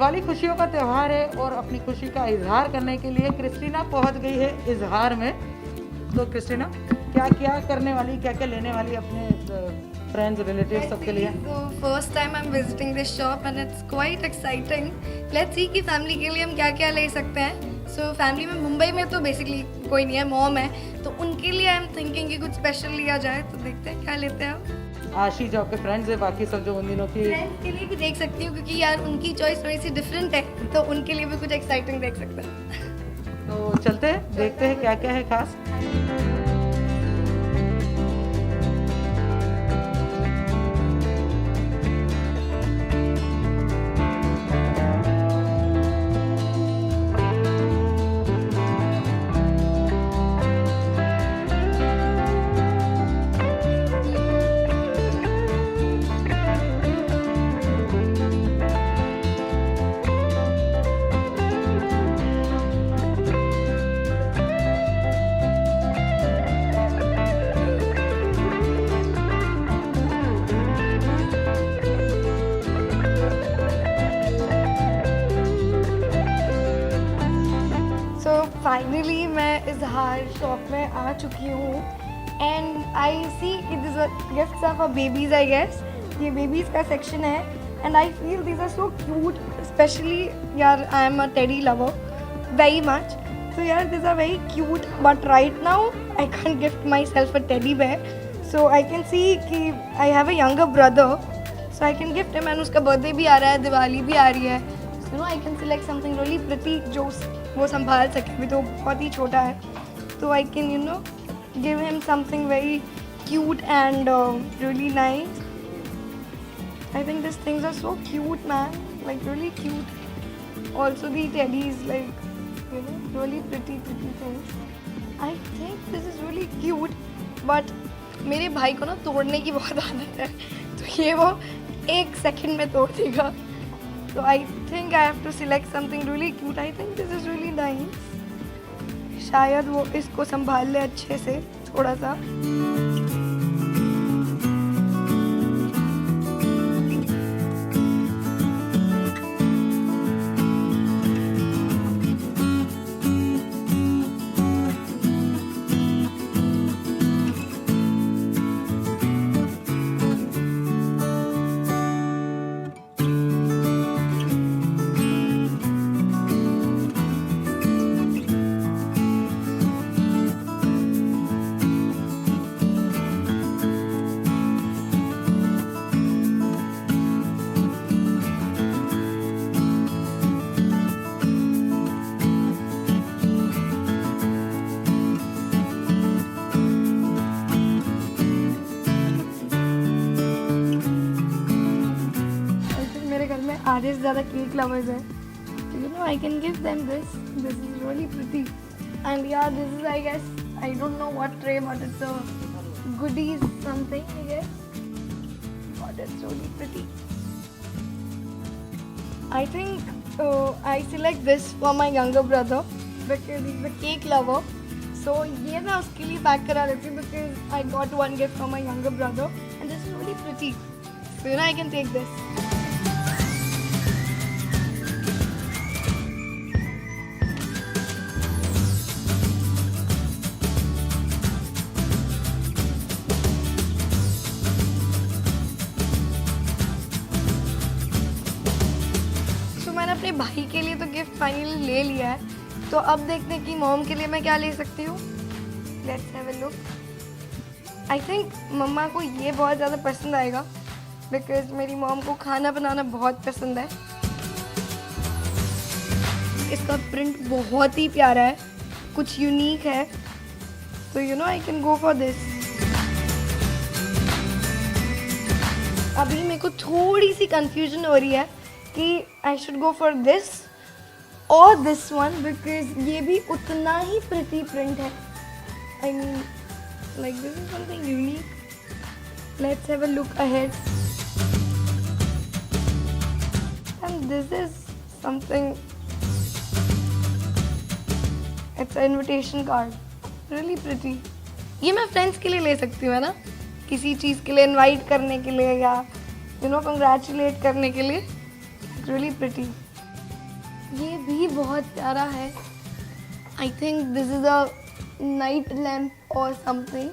दिवाली खुशियों का त्यौहार है और अपनी खुशी का इजहार करने के लिए क्रिस्टीना पहुंच गई है इजहार में। तो क्रिस्टीना क्या क्या करने वाली, क्या क्या लेने वाली अपने फ्रेंड्स रिलेटिव सबके लिए? So first time I'm visiting this shop and it's quite exciting. Let's see कि फैमिली के लिए हम क्या क्या ले सकते हैं। So फैमिली में मुंबई में तो बेसिकली कोई नहीं है, मॉम है, तो उनके लिए आई एम थिंकिंग कि कुछ स्पेशल लिया जाए। तो देखते हैं क्या लेते हैं हम। आशी जो आपके फ्रेंड्स है, बाकी सब जो उन दिनों की फ्रेंड्स के लिए भी देख सकती हूँ क्योंकि यार उनकी चॉइस थोड़ी सी डिफरेंट है, तो उनके लिए भी कुछ एक्साइटिंग देख सकते हैं। तो चलते हैं, देखते हैं क्या क्या है खास। फाइनली मैं इजहार शॉप में आ चुकी हूँ एंड आई सी कि this gifts are for babies, I guess ये बेबीज का सेक्शन है and I feel these are so cute, specially यार I am a teddy lover very much, so यार these are very cute but right now I can't gift myself a teddy bear, so I can see कि I have a younger brother so I can gift him and उसका birthday भी आ रहा है, दिवाली भी आ रही है, so you know I can select something really pretty जो वो संभाल सके, अभी तो बहुत ही छोटा है, तो I can you know give him something very cute and really nice. I think these things are so cute man, like really cute. Also the teddies like you know really pretty things. I think this is really cute but मेरे भाई को ना तोड़ने की बहुत आदत है, तो ये वो 1 सेकंड में तोड़ देगा, so I think I have to select something really cute. I think this is really nice. शायद वो इसको संभाल ले अच्छे से थोड़ा सा। आधे से ज़्यादा केक लवर्स हैं, you know I can give them this is really pretty and yeah this is I guess I don't know what tray but it's a goodies something I guess, but it's really pretty. I think I select this for my younger brother because he's a cake lover, so ये मैं उसके लिए pack करा देती हूँ because I got one gift for my younger brother and this is really pretty, so you know I can take this. अपने भाई के लिए तो गिफ्ट फाइनली ले लिया है, तो अब देखते हैं कि मॉम के लिए मैं क्या ले सकती हूँ। Let's have a look. I think मम्मा को ये बहुत ज़्यादा पसंद आएगा बिकॉज मेरी मॉम को खाना बनाना बहुत पसंद है। इसका प्रिंट बहुत ही प्यारा है, कुछ यूनिक है, तो you know I can go for this. अभी मेरे को थोड़ी सी कंफ्यूजन हो रही है कि I should go for this और दिस वन बिकॉज ये भी उतना ही प्रिटी प्रिंट है। I mean like this is something unique. Let's have a look ahead and this is something, it's a invitation card, really pretty. ये मैं friends के लिए ले सकती हूँ, है ना, किसी चीज़ के लिए इनवाइट करने के लिए या यू नो कंग्रेचुलेट करने के लिए। Really pretty. ये भी बहुत प्यारा है. I think this is a night lamp or something.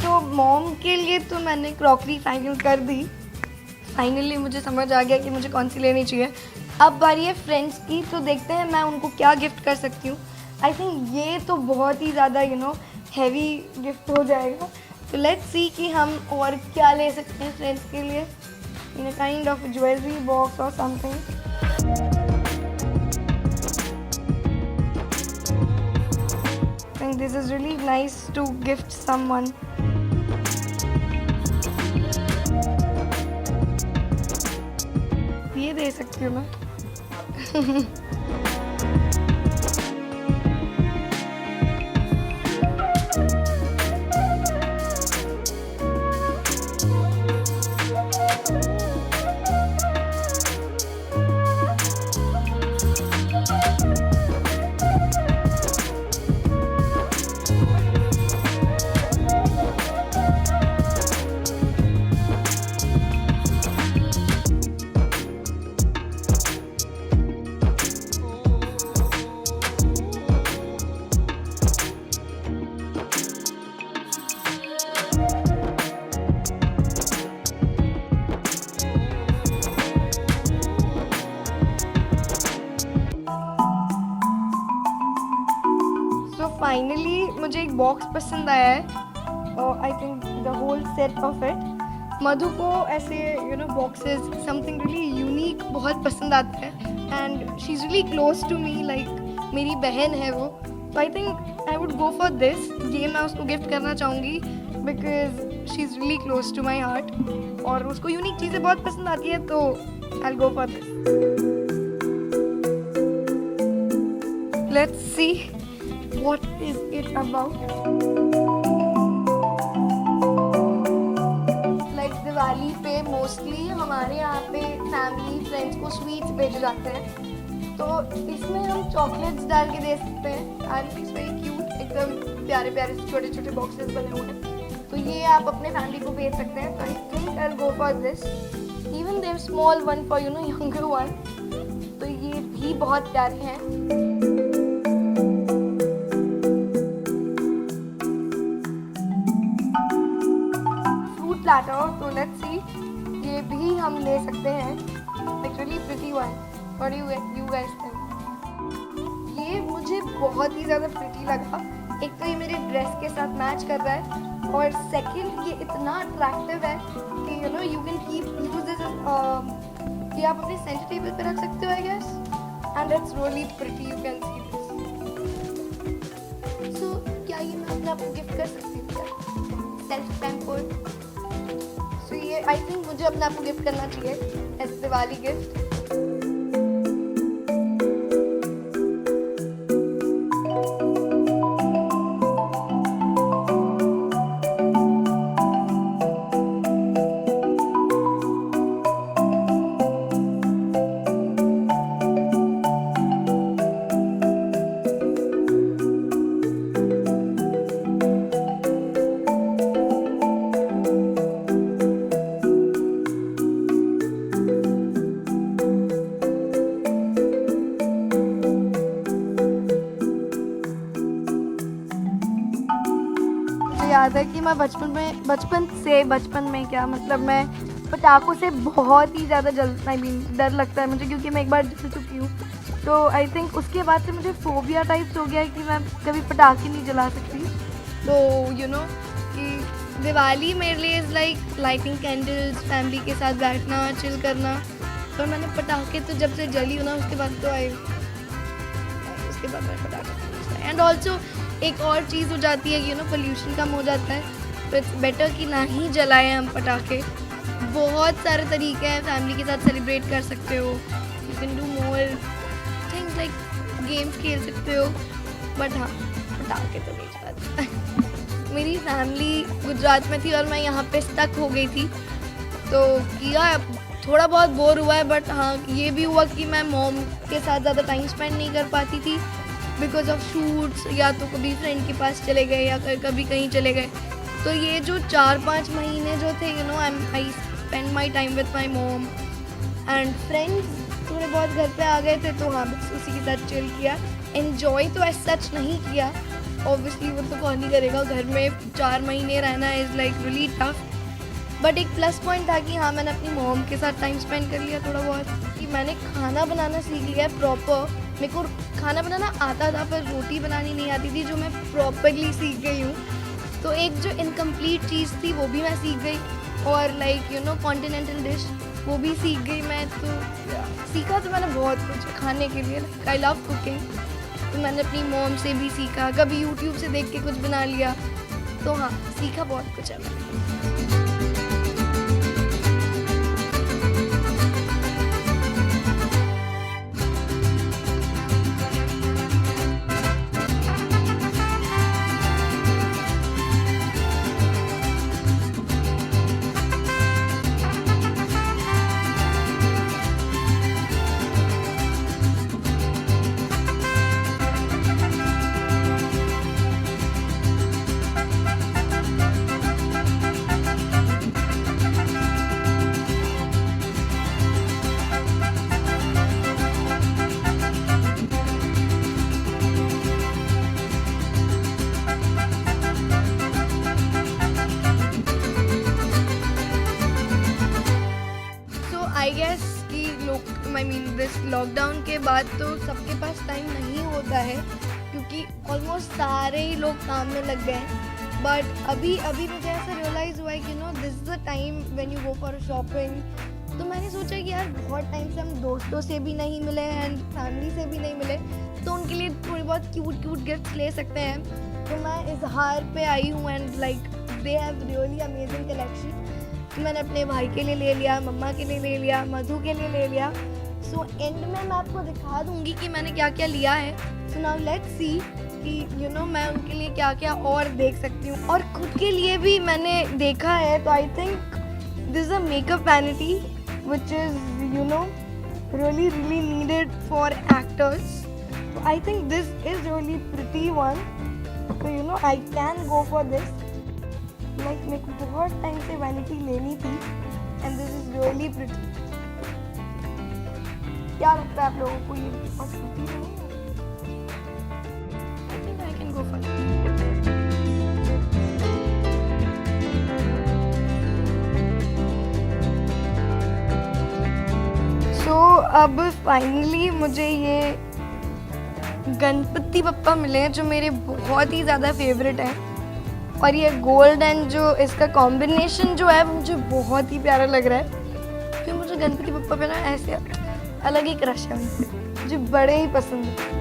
तो मॉम के लिए तो मैंने क्रॉकरी फाइनल कर दी. फाइनली मुझे समझ आ गया कि मुझे कौन सी लेनी चाहिए. अब बारी है फ्रेंड्स की, तो देखते हैं मैं उनको क्या गिफ्ट कर सकती हूँ. आई थिंक ये तो बहुत ही ज़्यादा हैवी गिफ्ट हो जाएगा. तो लेट्स सी कि हम और क्या ले सकते हैं फ्रेंड्स के लिए. In a kind of jewellery box और something. I think this is really nice to gift someone. ये दे सकती हूँ मैं. फाइनली मुझे एक बॉक्स पसंद आया है. I think the whole set of it. Madhu को ऐसे बॉक्सेस समथिंग रियली यूनिक बहुत पसंद आता है. And she is really close to me, like मेरी बहन है वो. तो I think I would go for this. ये मैं उसको गिफ्ट करना चाहूँगी because she is really close to my heart. और उसको यूनिक चीज़ें बहुत पसंद आती है, तो I will go for this. Let's see what is it about. Like Diwali पे मोस्टली हमारे यहाँ पे फैमिली फ्रेंड्स को स्वीट्स भेजे जाते हैं. तो इसमें हम चॉकलेट्स डाल के दे सकते हैं. And it's very cute. एकदम प्यारे प्यारे छोटे छोटे बॉक्सेस बने हुए हैं. तो ये आप अपने फैमिली को भेज सकते हैं. तो I think I will go for this. Even their small one for younger one. तो ये भी बहुत प्यारे हैं. प्लेटर. तो लेट्स सी, ये भी हम ले सकते हैं. Actually pretty one. What do you guys think? ये मुझे बहुत ही ज़्यादा प्रिटी लगा. एक तो ये मेरे ड्रेस के साथ मैच कर रहा है, और सेकंड ये इतना अट्रैक्टिव है कि you can keep use this. ये आप अपने सेंटर टेबल पे रख सकते हो I guess. And it's really pretty. You can see this. So क्या ये मैं अपने आप को गिफ्ट कर सकती हूँ? Self pampered. तो ये आई थिंक मुझे अपने आप को गिफ्ट करना चाहिए एज दिवाली गिफ्ट. याद है कि मैं बचपन में क्या मतलब मैं पटाखों से बहुत ही ज़्यादा डर लगता है मुझे, क्योंकि मैं एक बार जल चुकी हूँ. तो आई थिंक उसके बाद से मुझे फोबिया टाइप्स हो गया है कि मैं कभी पटाखे नहीं जला सकती. तो कि दिवाली मेरे लिए is like lighting candles, family के साथ बैठना, चिल करना. पर मैंने पटाखे तो जब से जली हूँ ना, उसके बाद मैं पटाखे. एंड ऑल्सो एक और चीज़ हो जाती है कि पोल्यूशन कम हो जाता है. तो इट्स बेटर कि ना ही जलाएं हम पटाखे. बहुत सारे तरीके हैं, फैमिली के साथ सेलिब्रेट कर सकते हो. You can do more things like games खेल सकते हो. बट हाँ, पटाखे तो नहीं जलाते. मेरी फैमिली गुजरात में थी और मैं यहाँ पे स्टक हो गई थी. तो किया थोड़ा बहुत बोर हुआ है. बट हाँ, ये भी हुआ कि मैं मॉम के साथ ज़्यादा टाइम स्पेंड नहीं कर पाती थी. बिकॉज ऑफ शूट्स, या तो कभी फ्रेंड के पास चले गए या कभी कहीं चले गए। तो ये जो 4-5 महीने जो थे, you know, I spend my time with my mom and friends. थोड़े बहुत घर पे आ गए थे तो हाँ, बस उसी के साथ चिल किया। एन्जॉय तो एज सच नहीं किया, ऑब्वियसली वो तो कौन ही करेगा, घर में 4 महीने रहना is like really tough. But एक प्लस पॉइंट था कि हाँ, मैंने अपनी मॉम के साथ टाइम स्पेंड कर लिया थोड़ा बहुत, कि मैंने खाना बनाना सीख लिया है प्रॉपर। मेरे को खाना बनाना आता था पर रोटी बनानी नहीं आती थी, जो मैं प्रॉपरली सीख गई हूँ। तो एक जो इनकम्प्लीट चीज़ थी वो भी मैं सीख गई, और like you know continental dish वो भी सीख गई मैं। तो सीखा तो मैंने बहुत कुछ खाने के लिए, आई लव कुकिंग। तो मैंने अपनी मॉम से भी सीखा, कभी यूट्यूब से देख के कुछ बना लिया। तो हाँ, सीखा बहुत कुछ है मैंने। आई गेस कि दिस लॉकडाउन के बाद तो सबके पास टाइम नहीं होता है, क्योंकि ऑलमोस्ट सारे ही लोग काम में लग गए हैं। बट अभी मुझे ऐसा रियलाइज़ हुआ है कि no, this is the time when you go for shopping. तो मैंने सोचा कि यार बहुत टाइम से हम दोस्तों से भी नहीं मिले एंड फैमिली से भी नहीं मिले, तो उनके लिए थोड़ी बहुत क्यूट गिफ्ट्स ले सकते हैं। तो मैं इजहार पे आई हूँ and like they have really amazing collection. मैंने अपने भाई के लिए ले लिया, मम्मा के लिए ले लिया, मधु के लिए ले लिया। सो एंड में मैं आपको दिखा दूंगी कि मैंने क्या क्या लिया है। सो नाउ लेट्स सी कि यू नो मैं उनके लिए क्या क्या और देख सकती हूँ, और खुद के लिए भी मैंने देखा है। तो I think this a makeup vanity which is you know really needed for actors. तो I think this is really pretty one. तो you know I can go for this. Like मेरे को बहुत टाइम से वैनिटी लेनी थी and this is really pretty. क्या लगता है आप लोगों को, ये बहुत प्रिटी नहीं है? I think I can go for it. So अब फाइनली मुझे ये गणपति बप्पा मिले हैं, जो मेरे बहुत ही ज़्यादा फेवरेट हैं। और ये गोल्ड एंड जो इसका कॉम्बिनेशन जो है मुझे बहुत ही प्यारा लग रहा है, क्योंकि मुझे गणपति बप्पा पे ना ऐसे अलग ही क्रश है उनसे, मुझे बड़े ही पसंद है।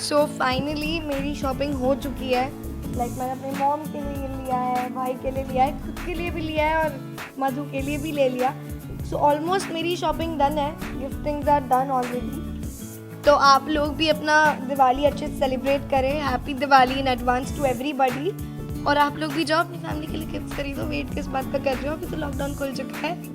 सो फाइनली मेरी शॉपिंग हो चुकी है। लाइक मैंने अपने मॉम के लिए लिया है, भाई के लिए लिया है, खुद के लिए भी लिया है और मधु के लिए भी ले लिया। सो ऑलमोस्ट मेरी शॉपिंग डन है, गिफ्टिंग्स आर डन ऑलरेडी। तो आप लोग भी अपना दिवाली अच्छे से सेलिब्रेट करें। Happy Diwali in advance to everybody. और आप लोग भी जाओ अपनी फैमिली के लिए गिफ्ट खरीदो। वेट किस बात का कर रहे हो, अभी तो लॉकडाउन खुल चुका है।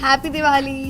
हैप्पी दिवाली।